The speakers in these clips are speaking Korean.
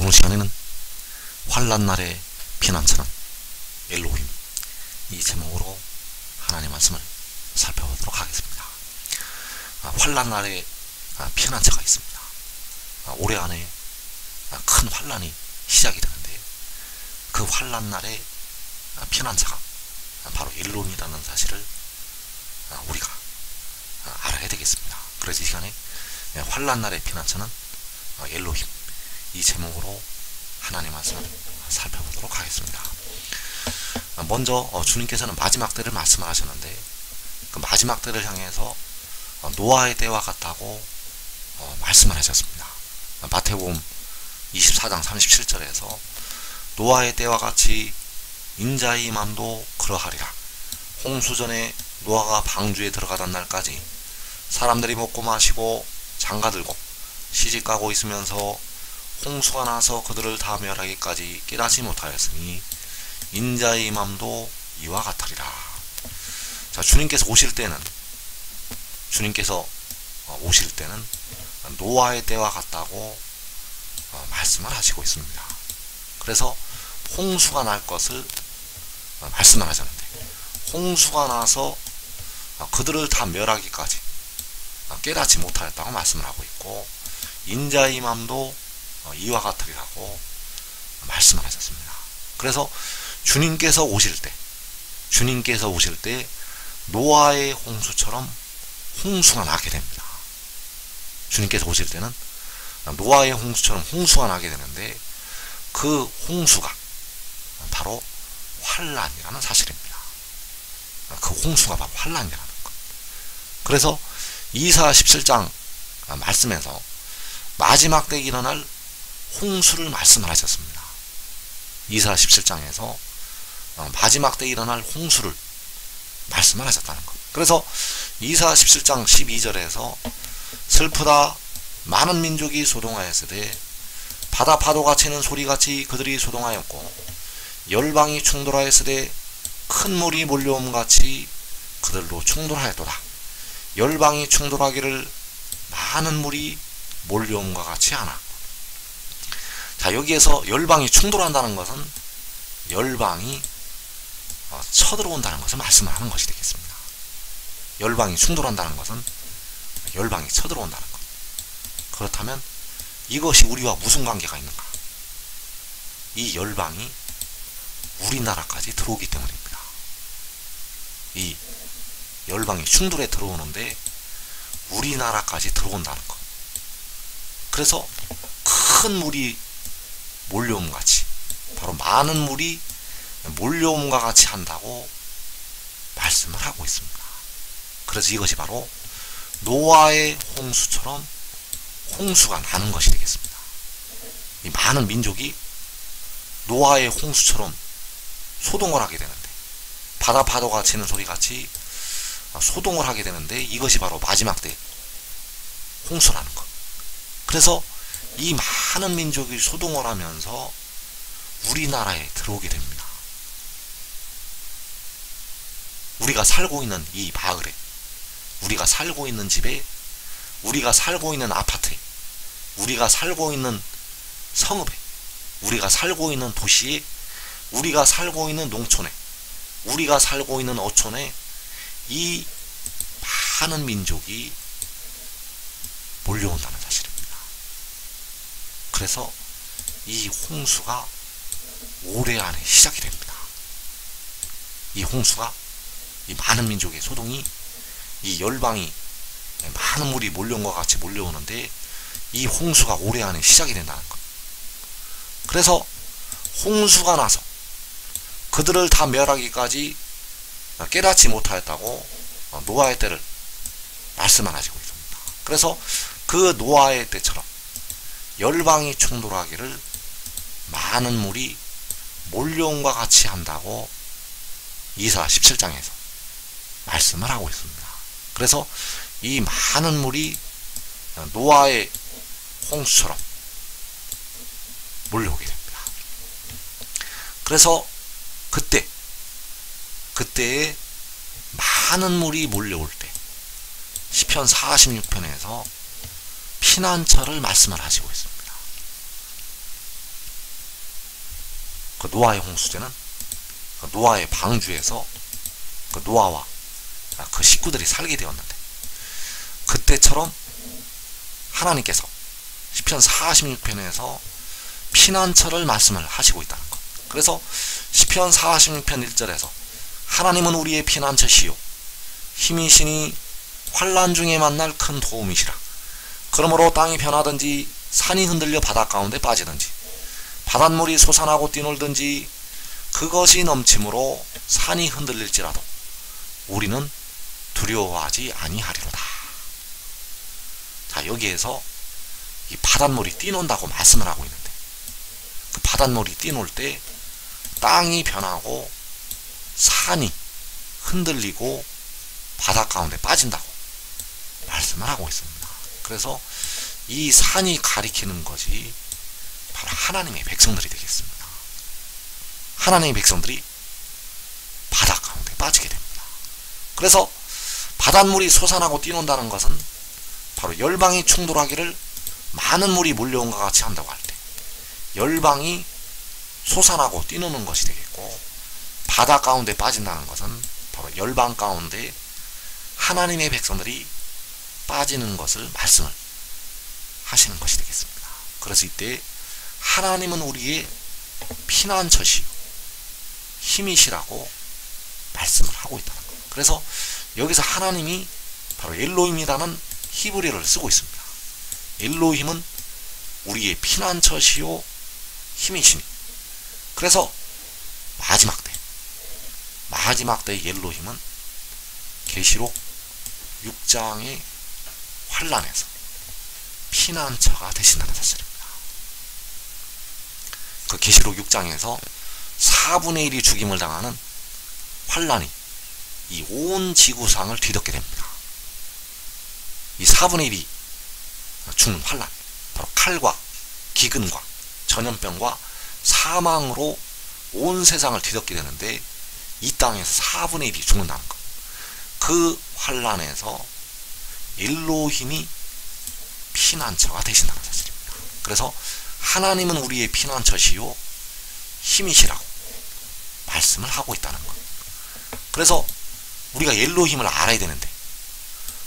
오늘 시간에는 환난날의 피난처는 엘로힘, 이 제목으로 하나님의 말씀을 살펴보도록 하겠습니다. 환난날에 피난처가 있습니다. 올해 안에 큰 환난이 시작이 되는데, 그 환난날의 피난처가 바로 엘로힘이라는 사실을 우리가 알아야 되겠습니다. 그래서 이 시간에 환난날의 피난처는 엘로힘, 이 제목으로 하나님의 말씀을 살펴보도록 하겠습니다. 먼저 주님께서는 마지막 때를 말씀을 하셨는데, 그 마지막 때를 향해서 노아의 때와 같다고 말씀을 하셨습니다. 마태복음 24장 37절에서 노아의 때와 같이 인자의 맘도 그러하리라. 홍수전에 노아가 방주에 들어가던 날까지 사람들이 먹고 마시고 장가들고 시집가고 있으면서 홍수가 나서 그들을 다 멸하기까지 깨닫지 못하였으니 인자의 맘도 이와 같으리라. 자, 주님께서 오실 때는 노아의 때와 같다고 말씀을 하시고 있습니다. 그래서 홍수가 날 것을 말씀을 하셨는데, 홍수가 나서 그들을 다 멸하기까지 깨닫지 못하였다고 말씀을 하고 있고, 인자의 맘도 이와 같으리라고 말씀을 하셨습니다. 그래서 주님께서 오실 때 노아의 홍수처럼 홍수가 나게 됩니다. 주님께서 오실 때는 노아의 홍수처럼 홍수가 나게 되는데, 그 홍수가 바로 환난이라는 사실입니다. 그 홍수가 바로 환난이라는 것. 그래서 이사 17장 말씀에서 마지막 때에 일어날 홍수를 말씀을 하셨습니다. 이사 17장에서 마지막 때에 일어날 홍수를 말씀을 하셨다는 것. 그래서 이사 17장 12절에서 슬프다, 많은 민족이 소동하였으되 바다 파도가 치는 소리같이 그들이 소동하였고, 열방이 충돌하였으되 큰 물이 몰려옴같이 그들로 충돌하였도다. 열방이 충돌하기를 많은 물이 몰려옴과 같이 하나. 자, 여기에서 열방이 충돌한다는 것은 열방이 쳐들어온다는 것을 말씀을 하는 것이 되겠습니다. 열방이 충돌한다는 것은 열방이 쳐들어온다는 것. 그렇다면 이것이 우리와 무슨 관계가 있는가? 이 열방이 우리나라까지 들어오기 때문입니다. 이 열방이 충돌에 들어오는데 우리나라까지 들어온다는 것. 그래서 큰 물이 몰려옴 같이, 바로 많은 물이 몰려옴과 같이 한다고 말씀을 하고 있습니다. 그래서 이것이 바로 노아의 홍수처럼 홍수가 나는 것이 되겠습니다. 이 많은 민족이 노아의 홍수처럼 소동을 하게 되는데, 바다 파도가 치는 소리같이 소동을 하게 되는데, 이것이 바로 마지막 때 홍수라는 것. 그래서 이 많은 민족이 소동을 하면서 우리나라에 들어오게 됩니다. 우리가 살고 있는 이 마을에, 우리가 살고 있는 집에, 우리가 살고 있는 아파트에, 우리가 살고 있는 성읍에, 우리가 살고 있는 도시에, 우리가 살고 있는 농촌에, 우리가 살고 있는 어촌에 이 많은 민족이 몰려온다는 사실입니다. 그래서 이 홍수가 올해 안에 시작이 됩니다. 이 홍수가, 이 많은 민족의 소동이, 이 열방이 많은 물이 몰려온 것 같이 몰려오는데, 이 홍수가 올해 안에 시작이 된다는 것. 그래서 홍수가 나서 그들을 다 멸하기까지 깨닫지 못하였다고 노아의 때를 말씀을 하시고 있습니다. 그래서 그 노아의 때처럼 열방이 충돌하기를 많은 물이 몰려옴과 같이 한다고 이사 17장에서 말씀을 하고 있습니다. 그래서 이 많은 물이 노아의 홍수처럼 몰려오게 됩니다. 그래서 그때에 많은 물이 몰려올 때 시편 46편에서 피난처를 말씀을 하시고 있습니다. 그 노아의 홍수제는 그 노아의 방주에서 그 노아와 그 식구들이 살게 되었는데, 그때처럼 하나님께서 시편 46편에서 피난처를 말씀을 하시고 있다는 것. 그래서 시편 46편 1절에서 하나님은 우리의 피난처시요 힘이시니 환난 중에 만날 큰 도움이시라. 그러므로 땅이 변하든지 산이 흔들려 바다 가운데 빠지든지 바닷물이 솟아나고 뛰놀든지 그것이 넘침으로 산이 흔들릴지라도 우리는 두려워하지 아니하리로다. 자, 여기에서 이 바닷물이 뛰논다고 말씀을 하고 있는데, 그 바닷물이 뛰놀 때 땅이 변하고 산이 흔들리고 바다 가운데 빠진다고 말씀을 하고 있습니다. 그래서 이 산이 가리키는 것이 바로 하나님의 백성들이 되겠습니다. 하나님의 백성들이 바다 가운데 빠지게 됩니다. 그래서 바닷물이 솟아나고 뛰논다는 것은 바로 열방이 충돌하기를 많은 물이 몰려온 것 같이 한다고 할 때 열방이 솟아나고 뛰노는 것이 되겠고, 바다 가운데 빠진다는 것은 바로 열방 가운데 하나님의 백성들이 빠지는 것을 말씀을 하시는 것이 되겠습니다. 그래서 이때 하나님은 우리의 피난처시요 힘이시라고 말씀을 하고 있다는 거예요. 그래서 여기서 하나님이 바로 엘로힘이라는 히브리어를 쓰고 있습니다. 엘로힘은 우리의 피난처시요 힘이시니, 그래서 마지막 때의 엘로힘은 계시록 6장의 환난에서 피난처가 되신다는 사실입니다. 그 계시록 6장에서 4분의 1이 죽임을 당하는 환난이 이 온 지구상을 뒤덮게 됩니다. 이 4분의 1이 죽는 환난, 바로 칼과 기근과 전염병과 사망으로 온 세상을 뒤덮게 되는데, 이 땅에서 4분의 1이 죽는다는 것. 그 환난에서 엘로힘이 피난처가 되신다는 사실입니다. 그래서 하나님은 우리의 피난처시요 힘이시라고 말씀을 하고 있다는 것. 그래서 우리가 엘로힘을 알아야 되는데,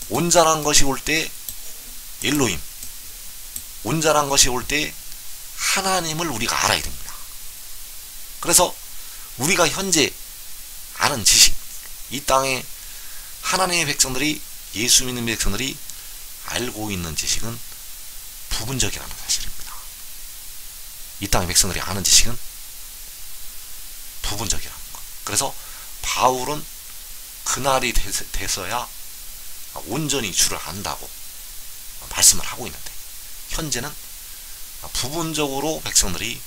온전한 것이 올 때 엘로힘, 온전한 것이 올 때 하나님을 우리가 알아야 됩니다. 그래서 우리가 현재 아는 지식, 이 땅에 하나님의 백성들이, 예수 믿는 백성들이 알고 있는 지식은 부분적이라는 사실입니다. 이 땅의 백성들이 아는 지식은 부분적이라는 것. 그래서 바울은 그날이 돼서야 온전히 주를 안다고 말씀을 하고 있는데, 현재는 부분적으로 백성들이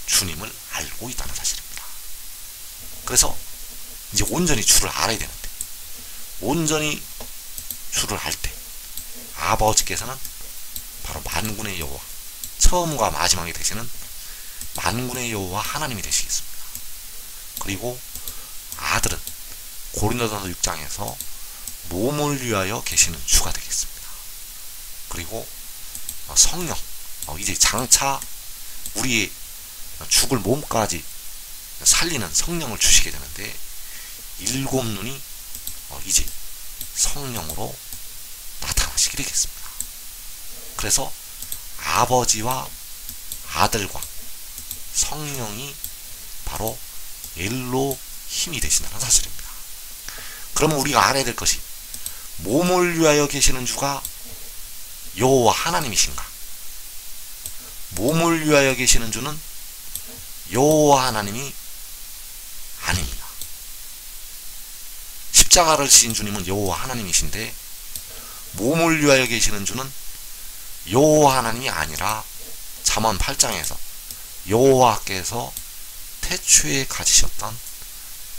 주님을 알고 있다는 사실입니다. 그래서 이제 온전히 주를 알아야 되는데, 온전히 주를 알 때 아버지께서는 바로 만군의 여호와, 처음과 마지막에 되시는 만군의 여호와 하나님이 되시겠습니다. 그리고 아들은 고린도전서 6장에서 몸을 위하여 계시는 주가 되겠습니다. 그리고 성령, 이제 장차 우리의 죽을 몸까지 살리는 성령을 주시게 되는데, 7눈이 이제 성령으로 나타나시게 되겠습니다. 그래서 아버지와 아들과 성령이 바로 엘로힘이 되신다는 사실입니다. 그러면 우리가 알아야 될 것이, 몸을 위하여 계시는 주가 여호와 하나님이신가? 몸을 위하여 계시는 주는 여호와 하나님이 아닙니다. 십자가를 지신 주님은 여호와 하나님이신데, 몸을 위하여 계시는 주는 여호와 하나님이 아니라 잠언 8장에서 여호와께서 태초에 가지셨던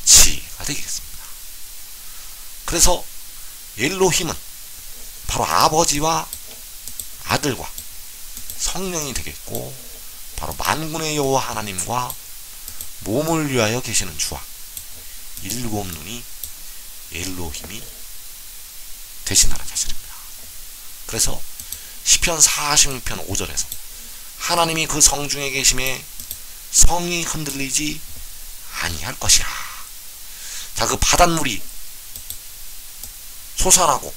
지혜가 되겠습니다. 그래서 엘로힘은 바로 아버지와 아들과 성령이 되겠고, 바로 만군의 여호와 하나님과 몸을 위하여 계시는 주와 7눈이 엘로힘이 되신다는 사실입니다. 그래서 시편 46편 5절에서 하나님이 그 성중에 계심에 성이 흔들리지 아니할 것이라. 자, 그 바닷물이 솟아나고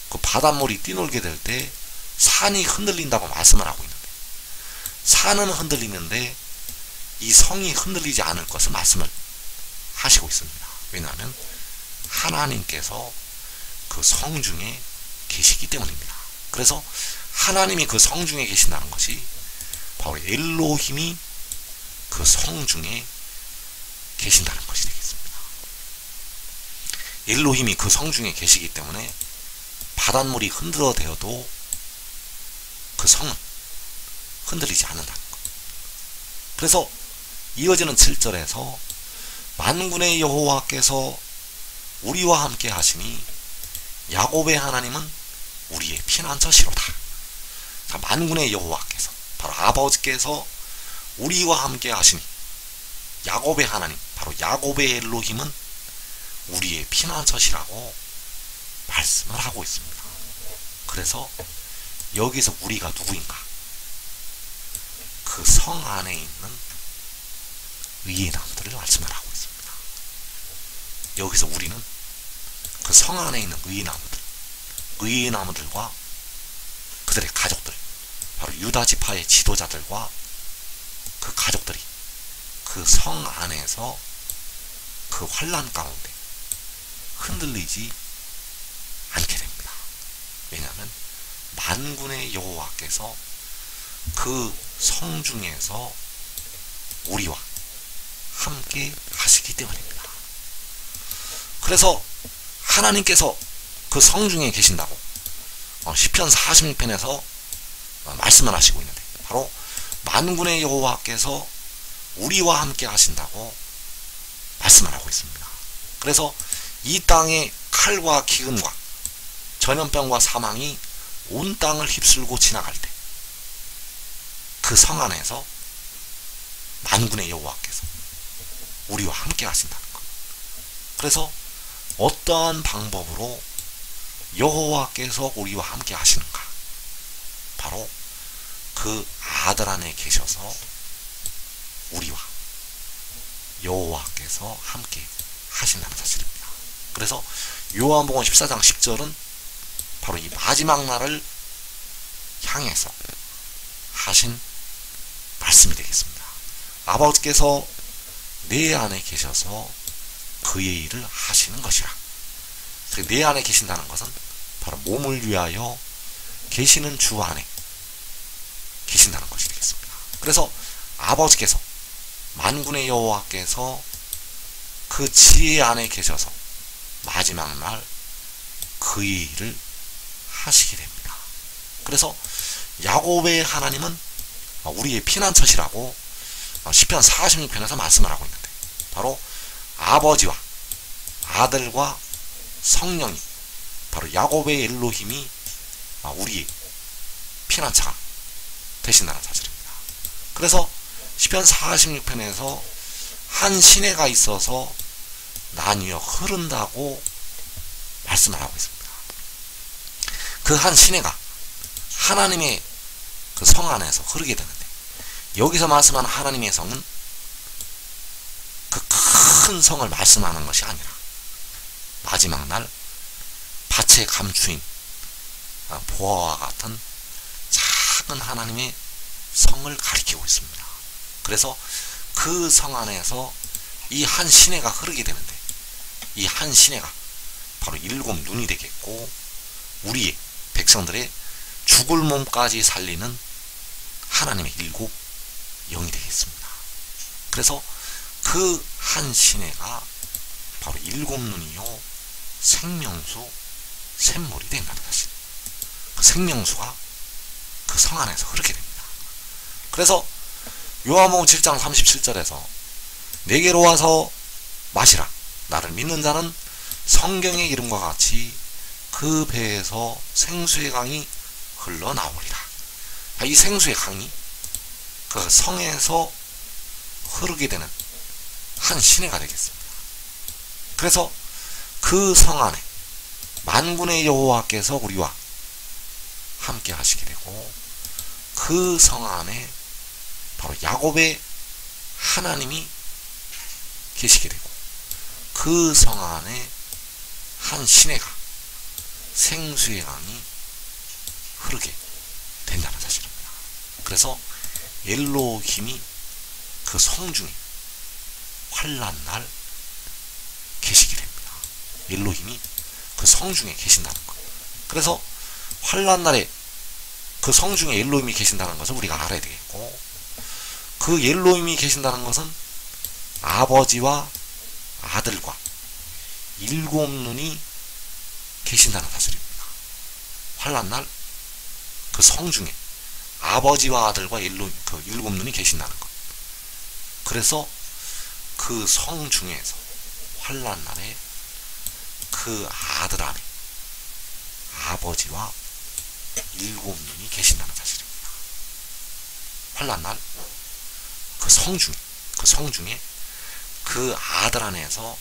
그 바닷물이 뛰놀게 될 때 산이 흔들린다고 말씀을 하고 있는데, 산은 흔들리는데 이 성이 흔들리지 않을 것을 말씀을 하시고 있습니다. 왜냐하면 하나님께서 그 성 중에 계시기 때문입니다. 그래서 하나님이 그 성 중에 계신다는 것이 바로 엘로힘이 그 성 중에 계신다는 것이 되겠습니다. 엘로힘이 그 성 중에 계시기 때문에 바닷물이 흔들어대어도 그 성은 흔들리지 않는다는 것. 그래서 이어지는 7절에서 만군의 여호와께서 우리와 함께 하시니 야곱의 하나님은 우리의 피난처시로다. 자, 만군의 여호와께서, 바로 아버지께서 우리와 함께 하시니 야곱의 하나님, 바로 야곱의 엘로힘은 우리의 피난처시라고 말씀을 하고 있습니다. 그래서 여기서 우리가 누구인가? 그 성 안에 있는 의의 나무들을 말씀을 하고 있습니다. 여기서 우리는 그 성 안에 있는 의의 나무들, 의의 나무들과 그들의 가족들, 바로 유다 지파의 지도자들과 그 가족들이 그 성 안에서 그 환난 가운데 흔들리지 않게 됩니다. 왜냐하면 만군의 여호와께서 그 성 중에서 우리와 함께 하시기 때문입니다. 그래서 하나님께서 그 성 중에 계신다고 시편 46편에서 말씀을 하시고 있는데, 바로 만군의 여호와께서 우리와 함께 하신다고 말씀을 하고 있습니다. 그래서 이 땅에 칼과 기근과 전염병과 사망이 온 땅을 휩쓸고 지나갈 때 그 성 안에서 만군의 여호와께서 우리와 함께 하신다는 것. 그래서 어떠한 방법으로 여호와께서 우리와 함께 하시는가? 바로 그 아들 안에 계셔서 우리와 여호와께서 함께 하신다는 사실입니다. 그래서 요한복음 14장 10절은 바로 이 마지막 날을 향해서 하신 말씀이 되겠습니다. 아버지께서 내 안에 계셔서 그의 일을 하시는 것이라. 내 안에 계신다는 것은 바로 몸을 위하여 계시는 주 안에 계신다는 것이 되겠습니다. 그래서 아버지께서, 만군의 여호와께서 그 지혜 안에 계셔서 마지막 날 그의 일을 하시게 됩니다. 그래서 야곱의 하나님은 우리의 피난처시라고 시편 46편에서 말씀을 하고 있는데, 바로 아버지와 아들과 성령이, 바로 야곱의 엘로힘이 우리의 피난처가 되신다는 사실입니다. 그래서 시편 46편에서 한 시내가 있어서 나뉘어 흐른다고 말씀을 하고 있습니다. 그 한 시내가 하나님의 그 성 안에서 흐르게 되는데, 여기서 말씀하는 하나님의 성은 그 큰 성을 말씀하는 것이 아니라 마지막 날 밭에 감추인 보화와 같은 작은 하나님의 성을 가리키고 있습니다. 그래서 그 성 안에서 이 한 시내가 흐르게 되는데, 이 한 시내가 바로 7 눈이 되겠고, 우리의 백성들의 죽을 몸까지 살리는 하나님의 7 영이 되겠습니다. 그래서 그 한 시내가 바로 7 눈이요 생명수 샘물이 된다는 사실. 그 생명수가 그 성 안에서 흐르게 됩니다. 그래서 요한복음 7장 37절에서 내게로 와서 마시라. 나를 믿는 자는 성경의 이름과 같이 그 배에서 생수의 강이 흘러나오리라. 이 생수의 강이 그 성에서 흐르게 되는 한 시내가 되겠습니다. 그래서 그 성 안에 만군의 여호와께서 우리와 함께 하시게 되고, 그 성 안에 바로 야곱의 하나님이 계시게 되고 그 성 안에 한 신의 강, 생수의 강이 흐르게 된다는 사실입니다. 그래서 엘로힘이 그 성중에 환난날 계시게 됩니다. 엘로힘이 그 성중에 계신다는 것. 그래서 환난날에 그 성중에 엘로힘이 계신다는 것을 우리가 알아야 되겠고, 그 엘로힘이 계신다는 것은 아버지와 아들과 일곱 눈이 계신다는 사실입니다. 환난날 그 성중에 아버지와 아들과 그 일곱 눈이 계신다는 것. 그래서 그 성중에서 환난날에 그 아들 안에 아버지와 일곱 눈이 계신다는 사실입니다. 환난날 그 성중에 그 아들 안에서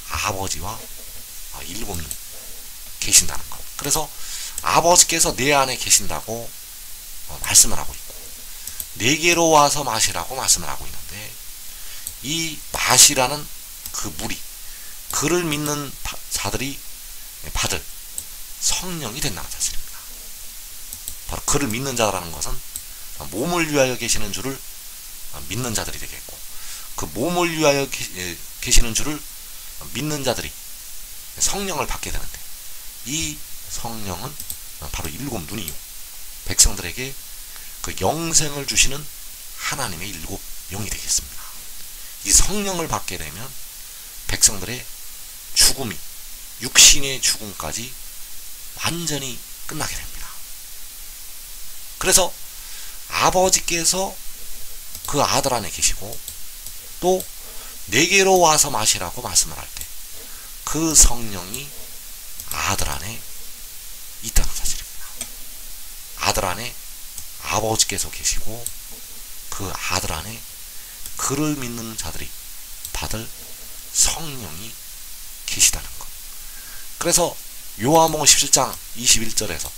아버지와 일곱 눈 계신다는 것. 그래서 아버지께서 내 안에 계신다고 말씀을 하고 있고, 내게로 와서 마시라고 말씀을 하고 있는데, 이 마시라는 그 물이 그를 믿는 자들이 받을 성령이 된다는 사실입니다. 바로 그를 믿는 자라는 것은 몸을 위하여 계시는 줄을 믿는 자들이 되겠고, 그 몸을 위하여 계시는 줄을 믿는 자들이 성령을 받게 되는데, 이 성령은 바로 일곱 눈이요, 백성들에게 그 영생을 주시는 하나님의 일곱 영이 되겠습니다. 이 성령을 받게 되면 백성들의 죽음이, 육신의 죽음까지 완전히 끝나게 됩니다. 그래서 아버지께서 그 아들 안에 계시고, 또 내게로 와서 마시라고 말씀을 할 때 그 성령이 아들 안에 있다는 사실입니다. 아들 안에 아버지께서 계시고, 그 아들 안에 그를 믿는 자들이 받을 성령이 계시다는 것. 그래서 요한복음 17장 21절에서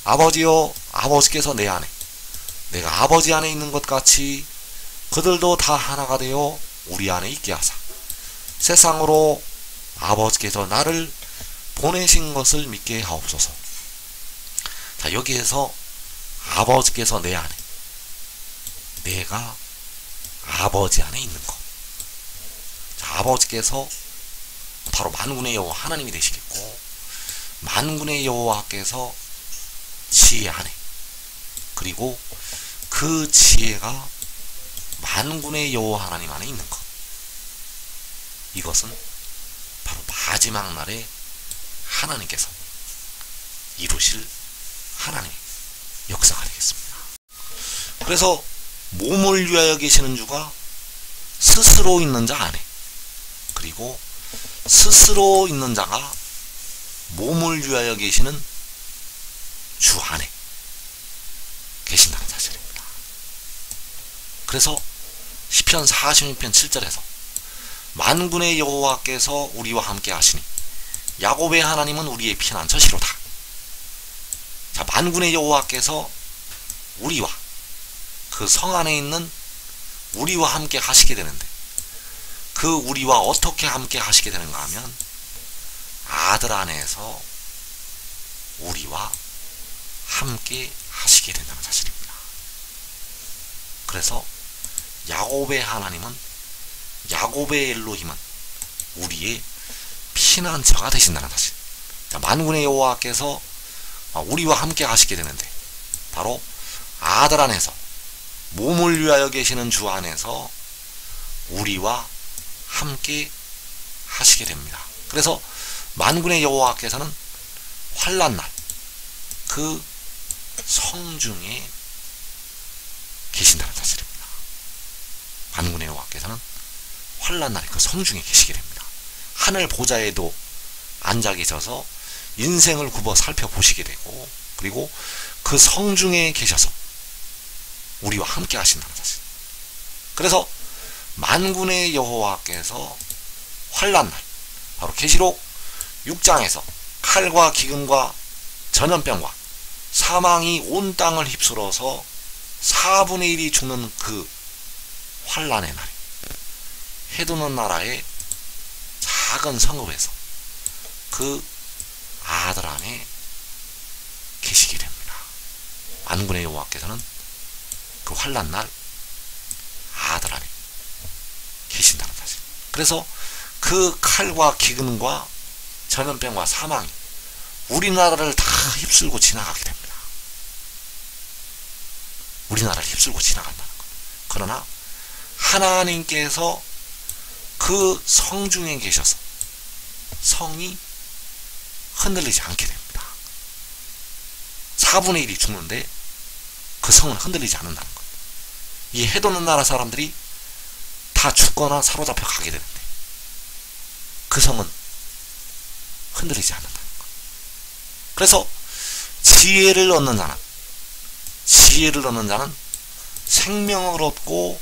아버지여, 아버지께서 내 안에, 내가 아버지 안에 있는 것 같이 그들도 다 하나가 되어 우리 안에 있게 하사 세상으로 아버지께서 나를 보내신 것을 믿게 하옵소서. 자, 여기에서 아버지께서 내 안에, 내가 아버지 안에 있는 것. 자, 아버지께서 바로 만군의 여호와 하나님이 되시겠고, 만군의 여호와께서 지혜 안에, 그리고 그 지혜가 만군의 여호와 하나님 안에 있는 것. 이것은 바로 마지막 날에 하나님께서 이루실 하나님의 역사가 되겠습니다. 그래서 몸을 위하여 계시는 주가 스스로 있는 자 안에, 그리고 스스로 있는 자가 몸을 위하여 계시는 주 안에 계신다는 사실입니다. 그래서 시편 46편 7절에서 만군의 여호와께서 우리와 함께 하시니 야곱의 하나님은 우리의 피난처시로다. 자, 만군의 여호와께서 우리와 그 성 안에 있는 우리와 함께 하시게 되는데, 그 우리와 어떻게 함께 하시게 되는가 하면 아들 안에서 우리와 함께 하시게 된다는 사실입니다. 그래서 야곱의 하나님은, 야곱의 엘로힘은 우리의 피난처가 되신다는 사실. 자, 만군의 여호와께서 우리와 함께 하시게 되는데, 바로 아들 안에서 몸을 위하여 계시는 주 안에서 우리와 함께 하시게 됩니다. 그래서 만군의 여호와께서는 환난날 그 성중에 계신다는 사실입니다. 만군의 여호와께서는 환난날에 그 성중에 계시게 됩니다. 하늘 보좌에도 앉아 계셔서 인생을 굽어 살펴보시게 되고, 그리고 그 성중에 계셔서 우리와 함께 하신다는 사실. 그래서 만군의 여호와께서 환난날, 바로 계시록 6장에서 칼과 기근과 전염병과 사망이 온 땅을 휩쓸어서 4분의 1이 죽는 그 환란의 날에 해도는 나라의 작은 성읍에서 그 아들 안에 계시게 됩니다. 만군의 여호와께서는 그 환란날 아들 안에 계신다는 사실. 그래서 그 칼과 기근과 전염병과 사망이 우리나라를 다 휩쓸고 지나가게 됩니다. 우리나라를 휩쓸고 지나간다는 것. 그러나 하나님께서 그 성중에 계셔서 성이 흔들리지 않게 됩니다. 4분의 1이 죽는데 그 성은 흔들리지 않는다는 것. 이 해도는 나라 사람들이 다 죽거나 사로잡혀 가게 되는데 그 성은 흔들리지 않는다는 것. 그래서 지혜를 얻는 자는 생명을 얻고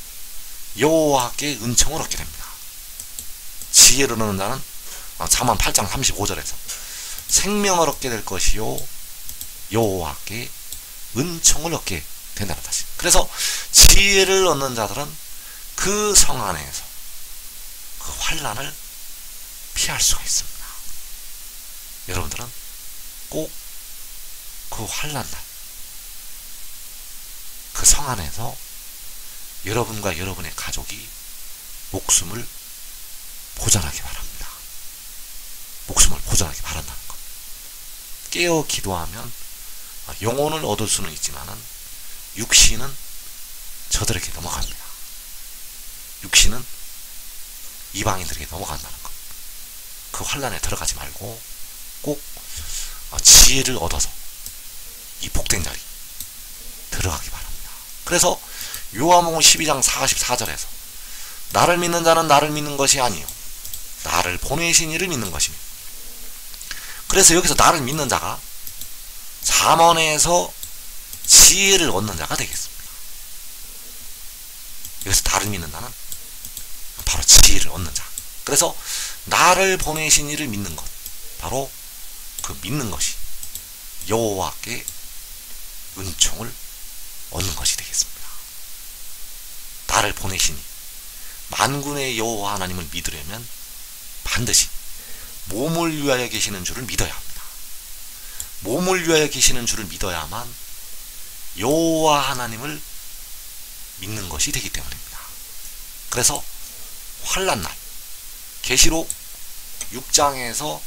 여호와께 은총을 얻게 됩니다. 지혜를 얻는 자는 잠언 8장 35절에서 생명을 얻게 될 것이요 여호와께 은총을 얻게 된다는 사실. 그래서 지혜를 얻는 자들은 그 성 안에서 그 환난을 피할 수가 있습니다. 여러분들은 꼭 그 환난날 그 성 안에서 여러분과 여러분의 가족이 목숨을 보존하기 바랍니다. 목숨을 보존하기 바란다는 것. 깨어 기도하면 영혼을 얻을 수는 있지만은 육신은 저들에게 넘어갑니다. 육신은 이방인들에게 넘어간다는 것. 그 환란에 들어가지 말고 꼭 지혜를 얻어서 이 복된 자리 들어가기 바랍니다. 그래서 요한복음 12장 44절에서 나를 믿는 자는 나를 믿는 것이 아니요 나를 보내신 이를 믿는 것이며, 그래서 여기서 나를 믿는 자가 잠언에서 지혜를 얻는 자가 되겠습니다. 여기서 나를 믿는 자는 바로 지혜를 얻는 자. 그래서 나를 보내신 이를 믿는 것, 바로 그 믿는 것이 여호와께 은총을 얻는 것이 되겠습니다. 나를 보내시니 만군의 여호와 하나님을 믿으려면 반드시 몸을 위하여 계시는 줄을 믿어야 합니다. 몸을 위하여 계시는 줄을 믿어야만 여호와 하나님을 믿는 것이 되기 때문입니다. 그래서 환난날 계시록 6장에서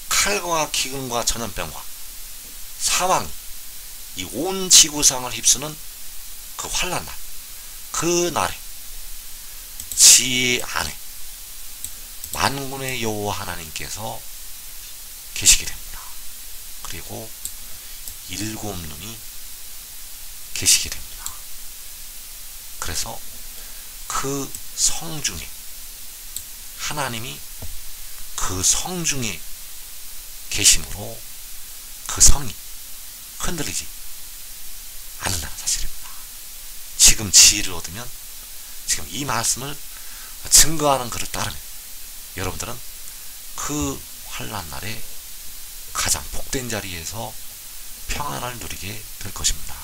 칼과 기근과 전염병과 사망, 이 온 지구상을 휩쓰는 그 환난날, 그 날에 지혜 안에 만군의 여호와 하나님께서 계시게 됩니다. 그리고 7 눈이 계시게 됩니다. 그래서 그 성중에 하나님이 그 성중에 계심으로 그 성이 흔들리지 않는다는 사실입니다. 지금 지혜를 얻으면, 지금 이 말씀을 증거하는 그를 따르면 여러분들은 그 환난날에 가장 복된 자리에서 평안을 누리게 될 것입니다.